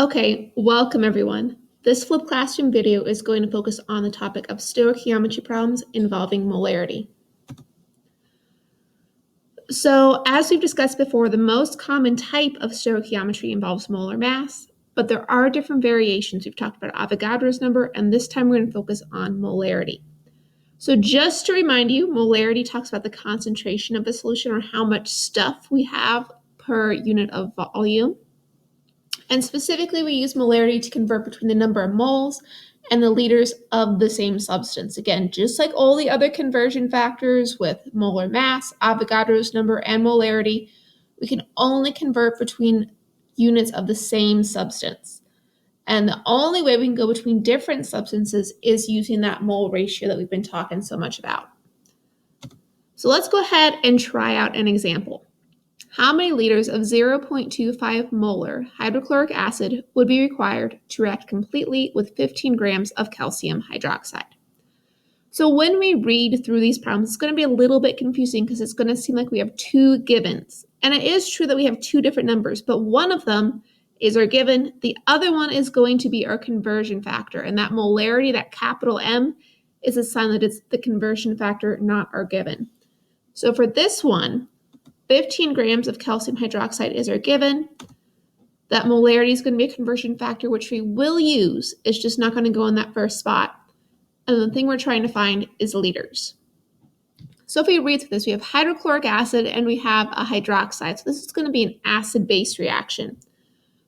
Okay, welcome everyone. This flipped classroom video is going to focus on the topic of stoichiometry problems involving molarity. So, as we've discussed before, the most common type of stoichiometry involves molar mass, but there are different variations. We've talked about Avogadro's number, and this time we're going to focus on molarity. So just to remind you, molarity talks about the concentration of a solution or how much stuff we have per unit of volume. And specifically, we use molarity to convert between the number of moles and the liters of the same substance. Again, just like all the other conversion factors with molar mass, Avogadro's number, and molarity, we can only convert between units of the same substance. And the only way we can go between different substances is using that mole ratio that we've been talking so much about. So let's go ahead and try out an example. How many liters of 0.25 molar hydrochloric acid would be required to react completely with 15 grams of calcium hydroxide? So when we read through these problems, it's going to be a little bit confusing because it's going to seem like we have two givens. And it is true that we have two different numbers, but one of them is our given. The other one is going to be our conversion factor. And that molarity, that capital M, is a sign that it's the conversion factor, not our given. So for this one, 15 grams of calcium hydroxide is our given. That molarity is going to be a conversion factor, which we will use. It's just not going to go in that first spot. And the thing we're trying to find is liters. So if we read through this, we have hydrochloric acid and we have a hydroxide. So this is going to be an acid-base reaction.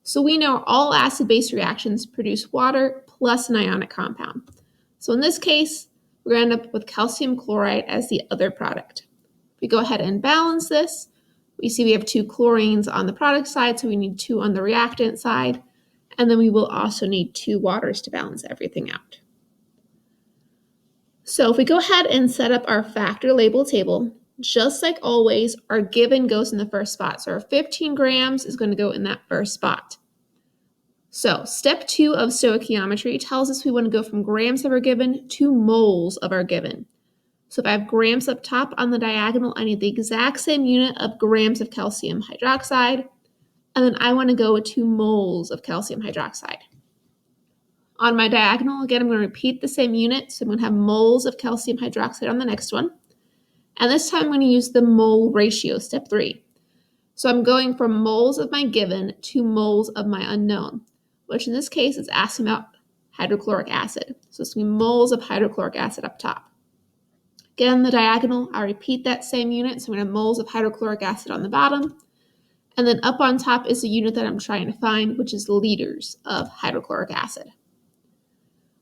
So we know all acid-base reactions produce water plus an ionic compound. So in this case, we're going to end up with calcium chloride as the other product. If we go ahead and balance this, we see we have two chlorines on the product side, so we need two on the reactant side, and then we will also need two waters to balance everything out. So if we go ahead and set up our factor label table, just like always, our given goes in the first spot. So our 15 grams is going to go in that first spot. So step 2 of stoichiometry tells us we want to go from grams of our given to moles of our given. So if I have grams up top on the diagonal, I need the exact same unit of grams of calcium hydroxide, and then I want to go to moles of calcium hydroxide. On my diagonal, again, I'm going to repeat the same unit, so I'm going to have moles of calcium hydroxide on the next one, and this time I'm going to use the mole ratio, step 3. So I'm going from moles of my given to moles of my unknown, which in this case is asking about hydrochloric acid. So it's going to be moles of hydrochloric acid up top. Again, the diagonal, I repeat that same unit, so I'm going to have moles of hydrochloric acid on the bottom. And then up on top is the unit that I'm trying to find, which is liters of hydrochloric acid.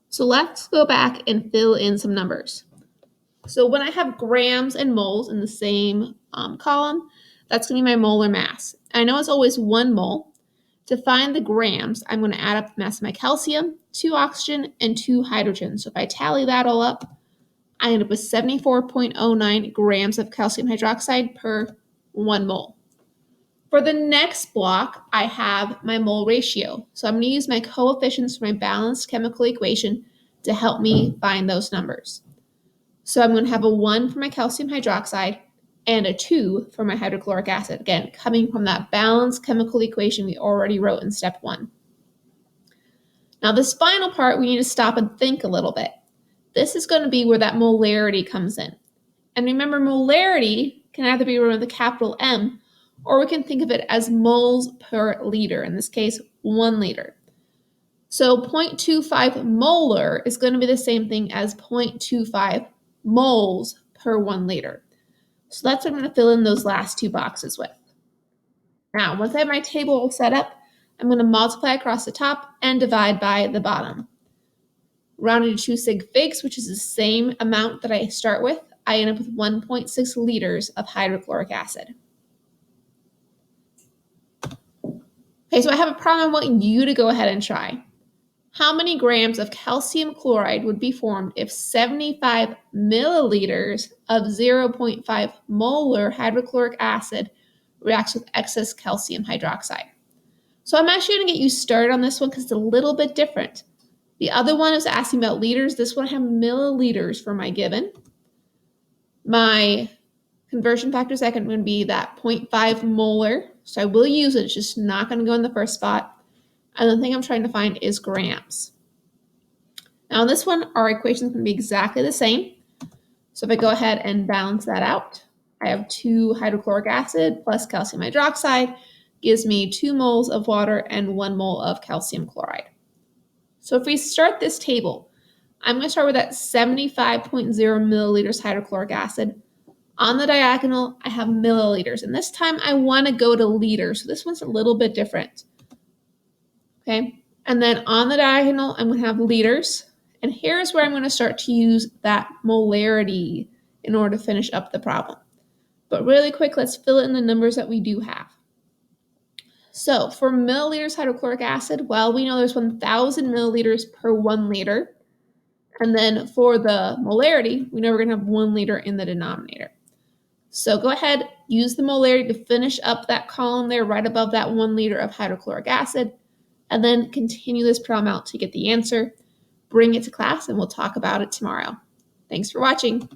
So let's go back and fill in some numbers. So when I have grams and moles in the same column, that's going to be my molar mass. I know it's always 1 mole. To find the grams, I'm going to add up the mass of my calcium, 2 oxygen, and 2 hydrogen. So if I tally that all up, I end up with 74.09 grams of calcium hydroxide per 1 mole. For the next block, I have my mole ratio. So I'm going to use my coefficients for my balanced chemical equation to help me find those numbers. So I'm going to have a 1 for my calcium hydroxide and a 2 for my hydrochloric acid. Again, coming from that balanced chemical equation we already wrote in step 1. Now this final part, we need to stop and think a little bit. This is going to be where that molarity comes in. And remember, molarity can either be written with a capital M, or we can think of it as moles per liter, in this case, 1 liter. So 0.25 molar is going to be the same thing as 0.25 moles per 1 liter. So that's what I'm going to fill in those last 2 boxes with. Now, once I have my table set up, I'm going to multiply across the top and divide by the bottom. Rounding to 2 sig figs, which is the same amount that I start with, I end up with 1.6 liters of hydrochloric acid. Okay, so I have a problem I want you to go ahead and try. How many grams of calcium chloride would be formed if 75 milliliters of 0.5 molar hydrochloric acid reacts with excess calcium hydroxide? So I'm actually going to get you started on this one because it's a little bit different. The other one is asking about liters. This one I have milliliters for my given. My conversion factor is going to be that 0.5 molar. So I will use it. It's just not going to go in the first spot. And the thing I'm trying to find is grams. Now, in this one, our equation is going to be exactly the same. So if I go ahead and balance that out, I have 2 hydrochloric acid plus calcium hydroxide gives me 2 moles of water and 1 mole of calcium chloride. So if we start this table, I'm going to start with that 75.0 milliliters hydrochloric acid. On the diagonal, I have milliliters, and this time I want to go to liters. So this one's a little bit different. Okay, and then on the diagonal, I'm going to have liters. And here's where I'm going to start to use that molarity in order to finish up the problem. But really quick, let's fill in the numbers that we do have. So for milliliters hydrochloric acid, well, we know there's 1,000 milliliters per 1 liter. And then for the molarity, we know we're going to have 1 liter in the denominator. So go ahead, use the molarity to finish up that column there right above that 1 liter of hydrochloric acid, and then continue this problem out to get the answer. Bring it to class, and we'll talk about it tomorrow. Thanks for watching.